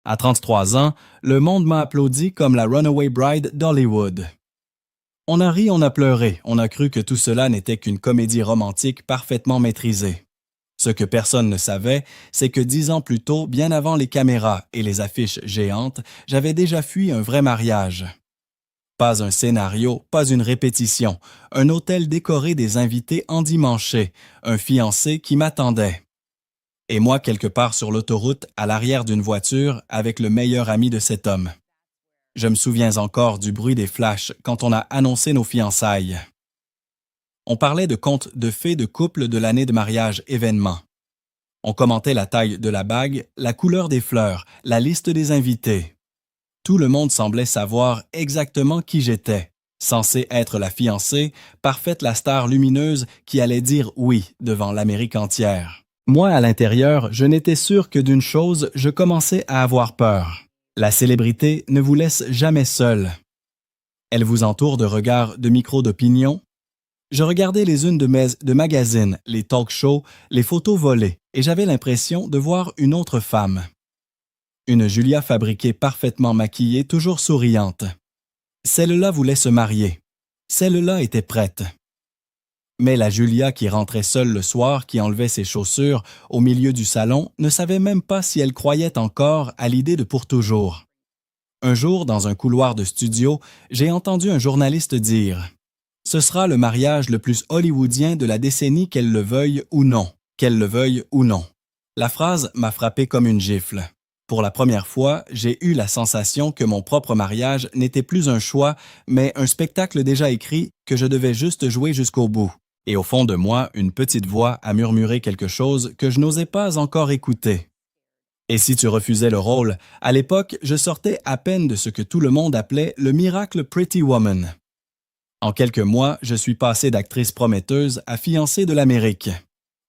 À 33 ans, le monde m'a applaudi comme la Runaway Bride d'Hollywood. On a ri, on a pleuré, on a cru que tout cela n'était qu'une comédie romantique parfaitement maîtrisée. Ce que personne ne savait, c'est que 10 ans plus tôt, bien avant les caméras et les affiches géantes, j'avais déjà fui un vrai mariage. Pas un scénario, pas une répétition, un hôtel décoré des invités endimanchés, un fiancé qui m'attendait. Et moi quelque part sur l'autoroute, à l'arrière d'une voiture, avec le meilleur ami de cet homme. Je me souviens encore du bruit des flashs quand on a annoncé nos fiançailles. On parlait de contes de fées de couple de l'année de mariage événement. On commentait la taille de la bague, la couleur des fleurs, la liste des invités. Tout le monde semblait savoir exactement qui j'étais, censé être la fiancée, parfaite la star lumineuse qui allait dire oui devant l'Amérique entière. Moi, à l'intérieur, je n'étais sûr que d'une chose, je commençais à avoir peur. La célébrité ne vous laisse jamais seule. Elle vous entoure de regards de micros d'opinion. Je regardais les unes de magazines, les talk shows, les photos volées, et j'avais l'impression de voir une autre femme. Une Julia fabriquée parfaitement maquillée, toujours souriante. Celle-là voulait se marier. Celle-là était prête. Mais la Julia qui rentrait seule le soir, qui enlevait ses chaussures au milieu du salon, ne savait même pas si elle croyait encore à l'idée de pour toujours. Un jour, dans un couloir de studio, j'ai entendu un journaliste dire « Ce sera le mariage le plus hollywoodien de la décennie, qu'elle le veuille ou non, qu'elle le veuille ou non. » La phrase m'a frappé comme une gifle. Pour la première fois, j'ai eu la sensation que mon propre mariage n'était plus un choix, mais un spectacle déjà écrit que je devais juste jouer jusqu'au bout. Et au fond de moi, une petite voix a murmuré quelque chose que je n'osais pas encore écouter. Et si tu refusais le rôle, à l'époque, je sortais à peine de ce que tout le monde appelait le miracle Pretty Woman. En quelques mois, je suis passé d'actrice prometteuse à fiancée de l'Amérique.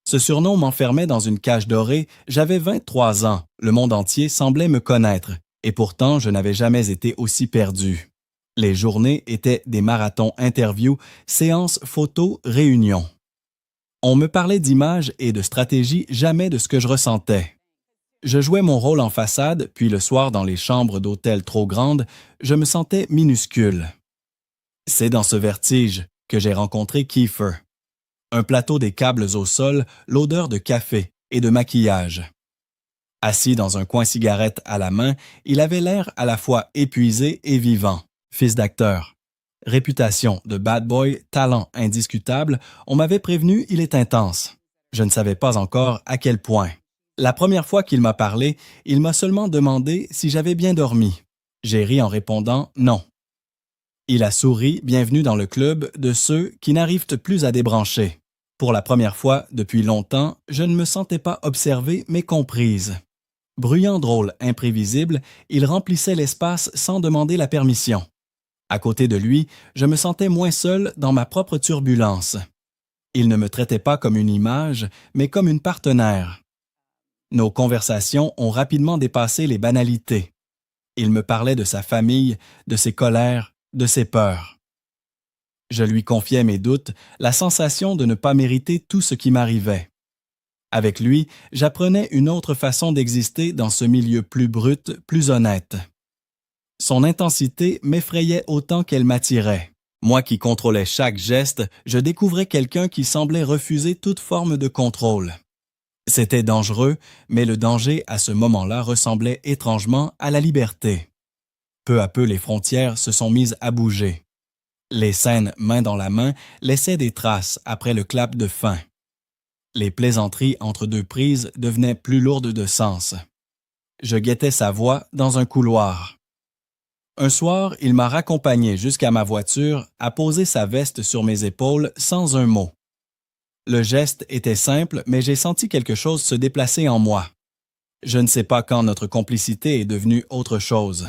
Ce surnom m'enfermait dans une cage dorée, j'avais 23 ans, le monde entier semblait me connaître, et pourtant je n'avais jamais été aussi perdu. Les journées étaient des marathons interviews, séances photos, réunions. On me parlait d'images et de stratégie, jamais de ce que je ressentais. Je jouais mon rôle en façade, puis le soir dans les chambres d'hôtel trop grandes, je me sentais minuscule. C'est dans ce vertige que j'ai rencontré Kiefer. Un plateau des câbles au sol, l'odeur de café et de maquillage. Assis dans un coin cigarette à la main, il avait l'air à la fois épuisé et vivant. Fils d'acteur. Réputation de bad boy, talent indiscutable, on m'avait prévenu il est intense. Je ne savais pas encore à quel point. La première fois qu'il m'a parlé, il m'a seulement demandé si j'avais bien dormi. J'ai ri en répondant non. Il a souri, bienvenue dans le club de ceux qui n'arrivent plus à débrancher. Pour la première fois depuis longtemps, je ne me sentais pas observée mais comprise. Bruyant drôle, imprévisible, il remplissait l'espace sans demander la permission. À côté de lui, je me sentais moins seul dans ma propre turbulence. Il ne me traitait pas comme une image, mais comme une partenaire. Nos conversations ont rapidement dépassé les banalités. Il me parlait de sa famille, de ses colères, de ses peurs. Je lui confiais mes doutes, la sensation de ne pas mériter tout ce qui m'arrivait. Avec lui, j'apprenais une autre façon d'exister dans ce milieu plus brut, plus honnête. Son intensité m'effrayait autant qu'elle m'attirait. Moi qui contrôlais chaque geste, je découvrais quelqu'un qui semblait refuser toute forme de contrôle. C'était dangereux, mais le danger à ce moment-là ressemblait étrangement à la liberté. Peu à peu, les frontières se sont mises à bouger. Les scènes main dans la main laissaient des traces après le clap de fin. Les plaisanteries entre deux prises devenaient plus lourdes de sens. Je guettais sa voix dans un couloir. Un soir, il m'a raccompagné jusqu'à ma voiture, a posé sa veste sur mes épaules sans un mot. Le geste était simple, mais j'ai senti quelque chose se déplacer en moi. Je ne sais pas quand notre complicité est devenue autre chose.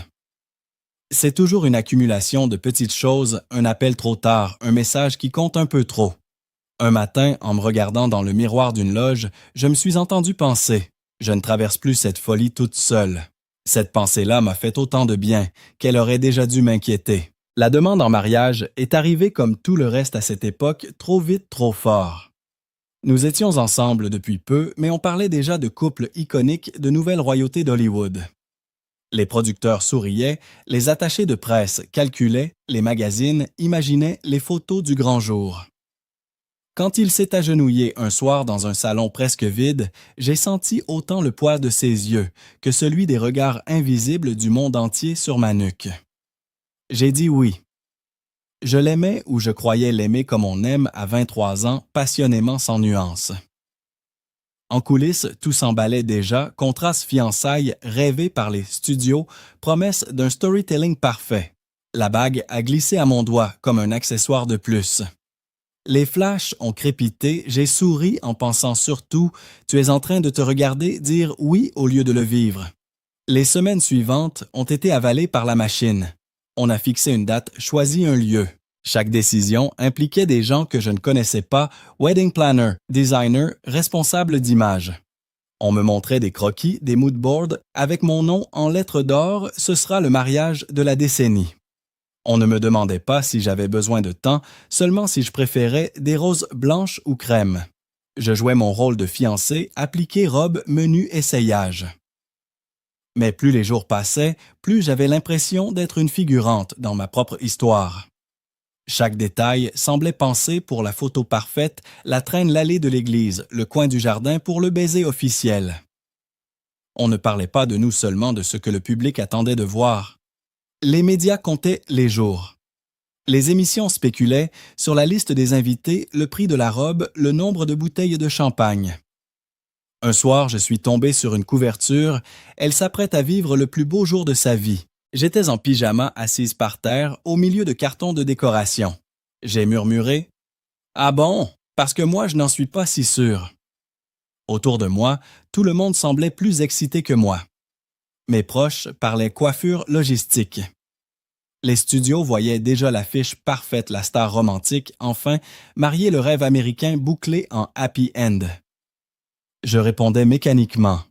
C'est toujours une accumulation de petites choses, un appel trop tard, un message qui compte un peu trop. Un matin, en me regardant dans le miroir d'une loge, je me suis entendu penser « Je ne traverse plus cette folie toute seule ». Cette pensée-là m'a fait autant de bien qu'elle aurait déjà dû m'inquiéter. La demande en mariage est arrivée comme tout le reste à cette époque, trop vite, trop fort. Nous étions ensemble depuis peu, mais on parlait déjà de couples iconiques de nouvelle royauté d'Hollywood. Les producteurs souriaient, les attachés de presse calculaient, les magazines imaginaient les photos du grand jour. Quand il s'est agenouillé un soir dans un salon presque vide, j'ai senti autant le poids de ses yeux que celui des regards invisibles du monde entier sur ma nuque. J'ai dit oui. Je l'aimais ou je croyais l'aimer comme on aime à 23 ans, passionnément sans nuance. En coulisses, tout s'emballait déjà, contraste fiançailles rêvé par les studios, promesse d'un storytelling parfait. La bague a glissé à mon doigt comme un accessoire de plus. Les flashs ont crépité, j'ai souri en pensant surtout « Tu es en train de te regarder dire oui au lieu de le vivre ». Les semaines suivantes ont été avalées par la machine. On a fixé une date, choisi un lieu. Chaque décision impliquait des gens que je ne connaissais pas, wedding planner, designer, responsable d'image. On me montrait des croquis, des mood boards, avec mon nom en lettres d'or, ce sera le mariage de la décennie. On ne me demandait pas si j'avais besoin de temps, seulement si je préférais des roses blanches ou crème. Je jouais mon rôle de fiancé, appliqué robe, menu, essayage. Mais plus les jours passaient, plus j'avais l'impression d'être une figurante dans ma propre histoire. Chaque détail semblait pensé pour la photo parfaite, la traîne l'allée de l'église, le coin du jardin pour le baiser officiel. On ne parlait pas de nous seulement de ce que le public attendait de voir. Les médias comptaient les jours. Les émissions spéculaient sur la liste des invités, le prix de la robe, le nombre de bouteilles de champagne. Un soir, je suis tombé sur une couverture. Elle s'apprête à vivre le plus beau jour de sa vie. J'étais en pyjama assise par terre, au milieu de cartons de décoration. J'ai murmuré « Ah bon, parce que moi je n'en suis pas si sûr. » Autour de moi, tout le monde semblait plus excité que moi. Mes proches parlaient coiffure logistique. Les studios voyaient déjà l'affiche parfaite, la star romantique, enfin, marier le rêve américain bouclé en happy end. Je répondais mécaniquement.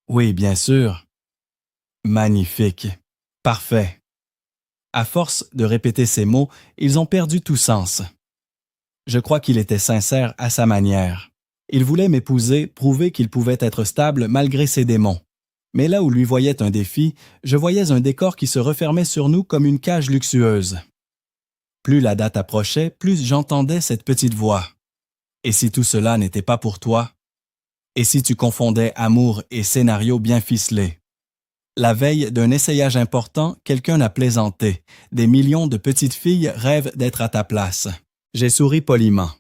Oui, bien sûr. Magnifique. Parfait. À force de répéter ces mots, ils ont perdu tout sens. Je crois qu'il était sincère à sa manière. Il voulait m'épouser, prouver qu'il pouvait être stable malgré ses démons. Mais là où lui voyait un défi, je voyais un décor qui se refermait sur nous comme une cage luxueuse. Plus la date approchait, plus j'entendais cette petite voix. Et si tout cela n'était pas pour toi? Et si tu confondais amour et scénario bien ficelé? La veille d'un essayage important, quelqu'un a plaisanté. Des millions de petites filles rêvent d'être à ta place. J'ai souri poliment.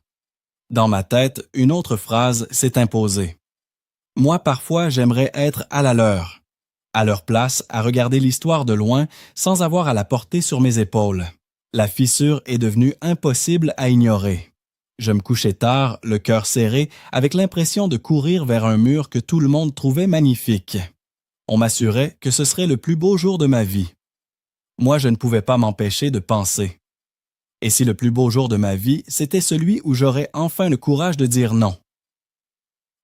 Dans ma tête, une autre phrase s'est imposée. Moi, parfois, j'aimerais être à leur place, à regarder l'histoire de loin, sans avoir à la porter sur mes épaules. La fissure est devenue impossible à ignorer. Je me couchais tard, le cœur serré, avec l'impression de courir vers un mur que tout le monde trouvait magnifique. On m'assurait que ce serait le plus beau jour de ma vie. Moi, je ne pouvais pas m'empêcher de penser. Et si le plus beau jour de ma vie, c'était celui où j'aurais enfin le courage de dire non?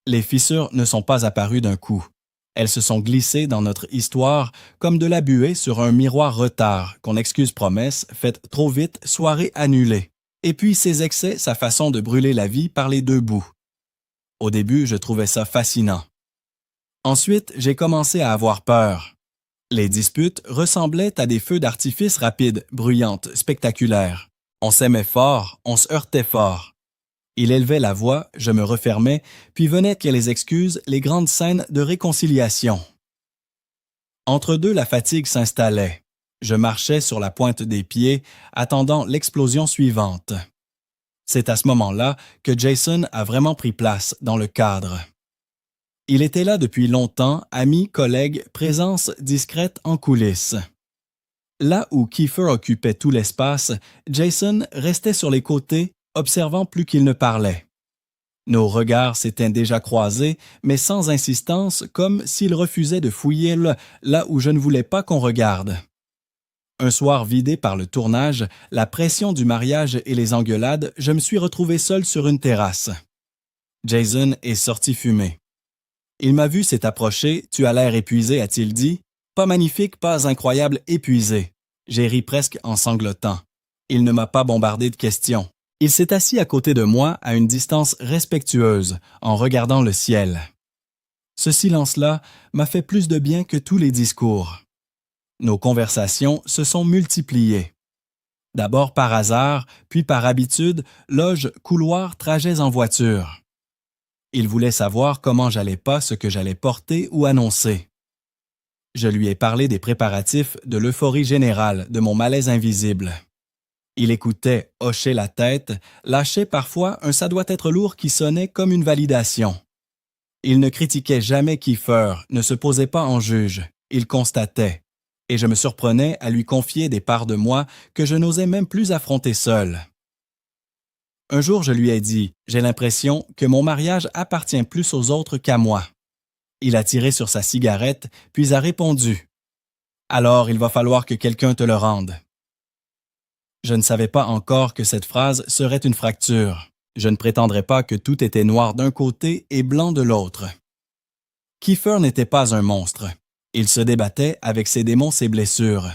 Les fissures ne sont pas apparues d'un coup. Elles se sont glissées dans notre histoire comme de la buée sur un miroir retard, qu'on excuse promesse, faite trop vite, soirée annulée. Et puis ses excès, sa façon de brûler la vie par les deux bouts. Au début, je trouvais ça fascinant. Ensuite, j'ai commencé à avoir peur. Les disputes ressemblaient à des feux d'artifice rapides, bruyantes, spectaculaires. On s'aimait fort, on se heurtait fort. Il élevait la voix, je me refermais, puis venaient les excuses, les grandes scènes de réconciliation. Entre deux, la fatigue s'installait. Je marchais sur la pointe des pieds, attendant l'explosion suivante. C'est à ce moment-là que Jason a vraiment pris place dans le cadre. Il était là depuis longtemps, ami, collègue, présence discrète en coulisses. Là où Kiefer occupait tout l'espace, Jason restait sur les côtés, observant plus qu'il ne parlait. Nos regards s'étaient déjà croisés, mais sans insistance, comme s'il refusait de fouiller là où je ne voulais pas qu'on regarde. Un soir vidé par le tournage, la pression du mariage et les engueulades, je me suis retrouvé seul sur une terrasse. Jason est sorti fumer. Il m'a vu s'est approché, « Tu as l'air épuisé », a-t-il dit. « Pas magnifique, pas incroyable, épuisé. » J'ai ri presque en sanglotant. Il ne m'a pas bombardé de questions. Il s'est assis à côté de moi à une distance respectueuse, en regardant le ciel. Ce silence-là m'a fait plus de bien que tous les discours. Nos conversations se sont multipliées. D'abord par hasard, puis par habitude, loge, couloir, trajets en voiture. Il voulait savoir comment j'allais pas, ce que j'allais porter ou annoncer. Je lui ai parlé des préparatifs, de l'euphorie générale, de mon malaise invisible. Il écoutait, hochait la tête, lâchait parfois un ça doit être lourd qui sonnait comme une validation. Il ne critiquait jamais Kiefer, ne se posait pas en juge, il constatait. Et je me surprenais à lui confier des parts de moi que je n'osais même plus affronter seul. Un jour, je lui ai dit « J'ai l'impression que mon mariage appartient plus aux autres qu'à moi. » Il a tiré sur sa cigarette, puis a répondu « Alors, il va falloir que quelqu'un te le rende. » Je ne savais pas encore que cette phrase serait une fracture. Je ne prétendrais pas que tout était noir d'un côté et blanc de l'autre. Kiefer n'était pas un monstre. Il se débattait avec ses démons, ses blessures.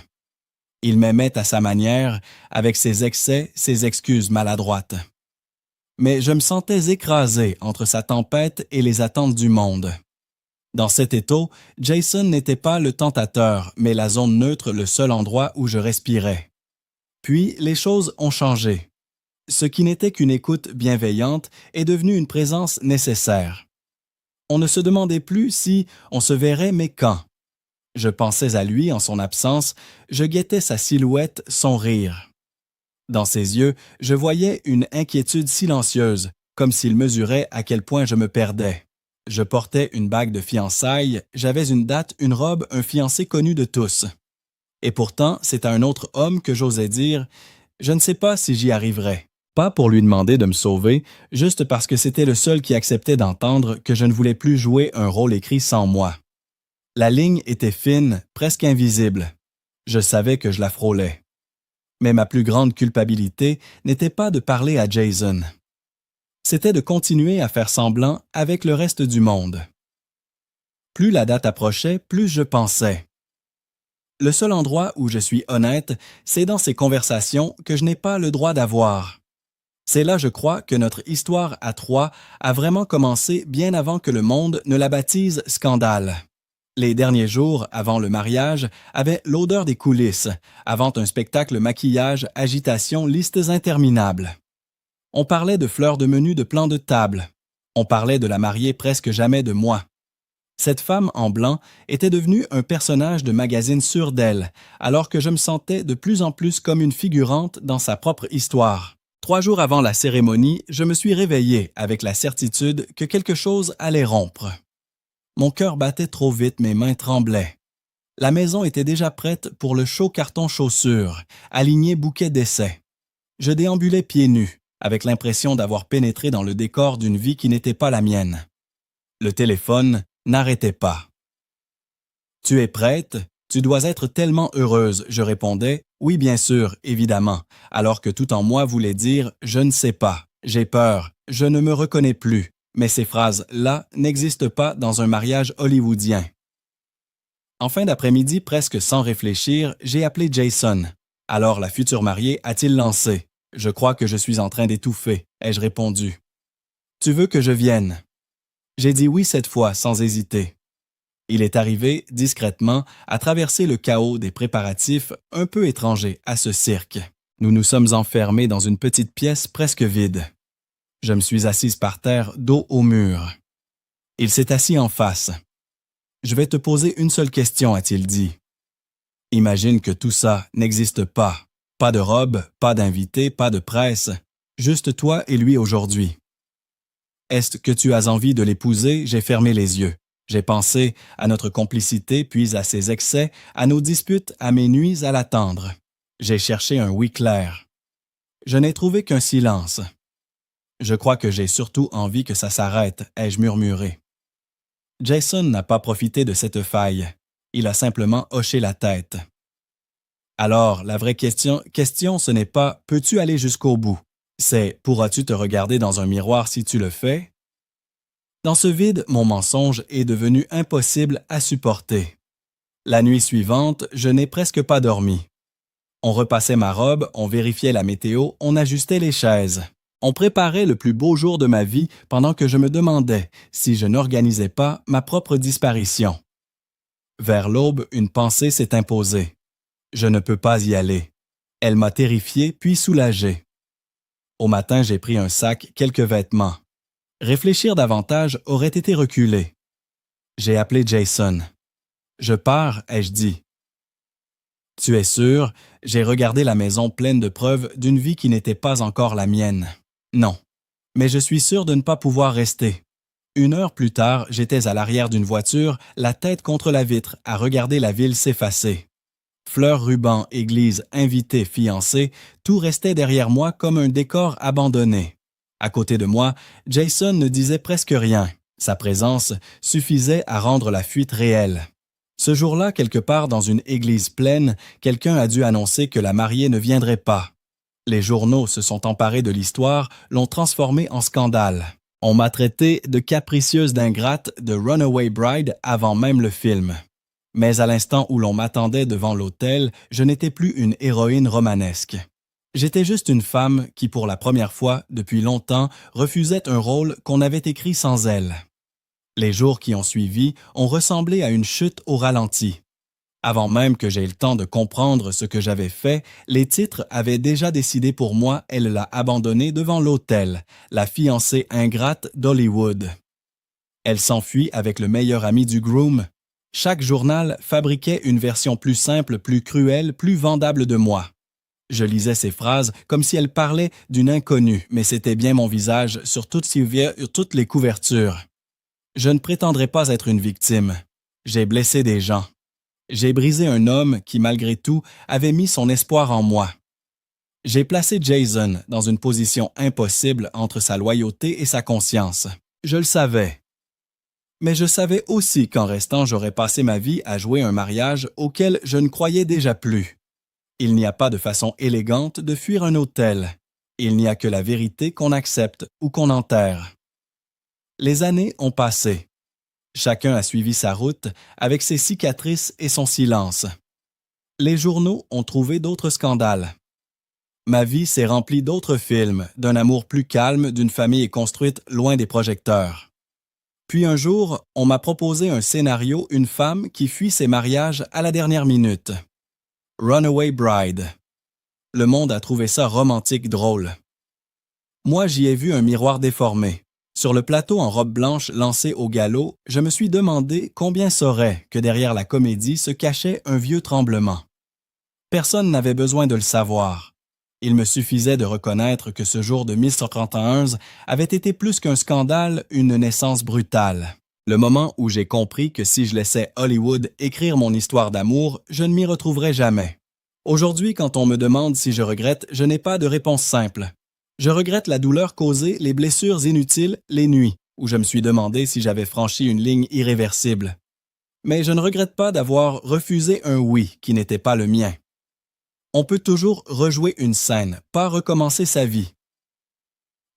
Il m'aimait à sa manière, avec ses excès, ses excuses maladroites. Mais je me sentais écrasé entre sa tempête et les attentes du monde. Dans cet étau, Jason n'était pas le tentateur, mais la zone neutre, le seul endroit où je respirais. Puis, les choses ont changé. Ce qui n'était qu'une écoute bienveillante est devenu une présence nécessaire. On ne se demandait plus si on se verrait, mais quand. Je pensais à lui en son absence, je guettais sa silhouette, son rire. Dans ses yeux, je voyais une inquiétude silencieuse, comme s'il mesurait à quel point je me perdais. Je portais une bague de fiançailles, j'avais une date, une robe, un fiancé connu de tous. Et pourtant, c'est à un autre homme que j'osais dire « Je ne sais pas si j'y arriverai ». Pas pour lui demander de me sauver, juste parce que c'était le seul qui acceptait d'entendre que je ne voulais plus jouer un rôle écrit sans moi. La ligne était fine, presque invisible. Je savais que je la frôlais. Mais ma plus grande culpabilité n'était pas de parler à Jason. C'était de continuer à faire semblant avec le reste du monde. Plus la date approchait, plus je pensais. Le seul endroit où je suis honnête, c'est dans ces conversations que je n'ai pas le droit d'avoir. C'est là, je crois, que notre histoire à trois a vraiment commencé bien avant que le monde ne la baptise scandale. Les derniers jours, avant le mariage, avaient l'odeur des coulisses, avant un spectacle maquillage, agitation, listes interminables. On parlait de fleurs de menu, de plans de table. On parlait de la mariée presque jamais de moi. Cette femme en blanc était devenue un personnage de magazine sûr d'elle, alors que je me sentais de plus en plus comme une figurante dans sa propre histoire. 3 jours avant la cérémonie, je me suis réveillé avec la certitude que quelque chose allait rompre. Mon cœur battait trop vite, mes mains tremblaient. La maison était déjà prête pour le chaud carton chaussures, aligné bouquet d'essais. Je déambulais pieds nus, avec l'impression d'avoir pénétré dans le décor d'une vie qui n'était pas la mienne. Le téléphone n'arrêtait pas. « Tu es prête? Tu dois être tellement heureuse, » je répondais. « Oui, bien sûr, évidemment, alors que tout en moi voulait dire « je ne sais pas, j'ai peur, je ne me reconnais plus ». Mais ces phrases-là n'existent pas dans un mariage hollywoodien. En fin d'après-midi, presque sans réfléchir, j'ai appelé Jason. Alors la future mariée a-t-il lancé « Je crois que je suis en train d'étouffer », ai-je répondu. « Tu veux que je vienne ?» J'ai dit oui cette fois, sans hésiter. Il est arrivé, discrètement, à traverser le chaos des préparatifs un peu étrangers à ce cirque. Nous nous sommes enfermés dans une petite pièce presque vide. Je me suis assise par terre, dos au mur. Il s'est assis en face. « Je vais te poser une seule question, » a-t-il dit. « Imagine que tout ça n'existe pas. Pas de robe, pas d'invité, pas de presse. Juste toi et lui aujourd'hui. Est-ce que tu as envie de l'épouser? » J'ai fermé les yeux. J'ai pensé à notre complicité, puis à ses excès, à nos disputes, à mes nuits à l'attendre. J'ai cherché un oui clair. Je n'ai trouvé qu'un silence. Je crois que j'ai surtout envie que ça s'arrête, ai-je murmuré. Jason n'a pas profité de cette faille. Il a simplement hoché la tête. Alors, la vraie question, ce n'est pas « peux-tu aller jusqu'au bout ?» C'est « pourras-tu te regarder dans un miroir si tu le fais ?» Dans ce vide, mon mensonge est devenu impossible à supporter. La nuit suivante, je n'ai presque pas dormi. On repassait ma robe, on vérifiait la météo, on ajustait les chaises. On préparait le plus beau jour de ma vie pendant que je me demandais si je n'organisais pas ma propre disparition. Vers l'aube, une pensée s'est imposée. Je ne peux pas y aller. Elle m'a terrifié puis soulagé. Au matin, j'ai pris un sac, quelques vêtements. Réfléchir davantage aurait été reculer. J'ai appelé Jason. Je pars, ai-je dit. Tu es sûr? J'ai regardé la maison pleine de preuves d'une vie qui n'était pas encore la mienne. Non. Mais je suis sûr de ne pas pouvoir rester. 1 heure plus tard, j'étais à l'arrière d'une voiture, la tête contre la vitre, à regarder la ville s'effacer. Fleurs, rubans, église, invités, fiancés, tout restait derrière moi comme un décor abandonné. À côté de moi, Jason ne disait presque rien. Sa présence suffisait à rendre la fuite réelle. Ce jour-là, quelque part dans une église pleine, quelqu'un a dû annoncer que la mariée ne viendrait pas. Les journaux se sont emparés de l'histoire, l'ont transformée en scandale. On m'a traité de capricieuse d'ingrate, de runaway bride avant même le film. Mais à l'instant où l'on m'attendait devant l'autel, je n'étais plus une héroïne romanesque. J'étais juste une femme qui, pour la première fois depuis longtemps, refusait un rôle qu'on avait écrit sans elle. Les jours qui ont suivi ont ressemblé à une chute au ralenti. Avant même que j'aie le temps de comprendre ce que j'avais fait, les titres avaient déjà décidé pour moi, elle l'a abandonnée devant l'autel, la fiancée ingrate d'Hollywood. Elle s'enfuit avec le meilleur ami du groom. Chaque journal fabriquait une version plus simple, plus cruelle, plus vendable de moi. Je lisais ces phrases comme si elles parlaient d'une inconnue, mais c'était bien mon visage sur toutes les couvertures. Je ne prétendrai pas être une victime. J'ai blessé des gens. J'ai brisé un homme qui, malgré tout, avait mis son espoir en moi. J'ai placé Jason dans une position impossible entre sa loyauté et sa conscience. Je le savais. Mais je savais aussi qu'en restant, j'aurais passé ma vie à jouer un mariage auquel je ne croyais déjà plus. Il n'y a pas de façon élégante de fuir un autel. Il n'y a que la vérité qu'on accepte ou qu'on enterre. Les années ont passé. Chacun a suivi sa route avec ses cicatrices et son silence. Les journaux ont trouvé d'autres scandales. Ma vie s'est remplie d'autres films, d'un amour plus calme, d'une famille construite loin des projecteurs. Puis un jour, on m'a proposé un scénario, une femme qui fuit ses mariages à la dernière minute. Runaway Bride. Le monde a trouvé ça romantique drôle. Moi, j'y ai vu un miroir déformé. Sur le plateau en robe blanche lancé au galop, je me suis demandé combien saurait que derrière la comédie se cachait un vieux tremblement. Personne n'avait besoin de le savoir. Il me suffisait de reconnaître que ce jour de 1131 avait été plus qu'un scandale, une naissance brutale. Le moment où j'ai compris que si je laissais Hollywood écrire mon histoire d'amour, je ne m'y retrouverais jamais. Aujourd'hui, quand on me demande si je regrette, je n'ai pas de réponse simple. Je regrette la douleur causée, les blessures inutiles, les nuits, où je me suis demandé si j'avais franchi une ligne irréversible. Mais je ne regrette pas d'avoir refusé un oui qui n'était pas le mien. On peut toujours rejouer une scène, pas recommencer sa vie.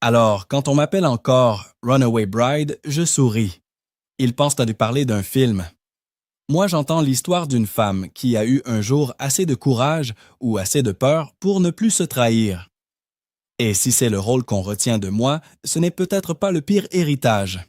Alors, quand on m'appelle encore Runaway Bride, je souris. Ils pensent à parler d'un film. Moi, j'entends l'histoire d'une femme qui a eu un jour assez de courage ou assez de peur pour ne plus se trahir. Et si c'est le rôle qu'on retient de moi, ce n'est peut-être pas le pire héritage.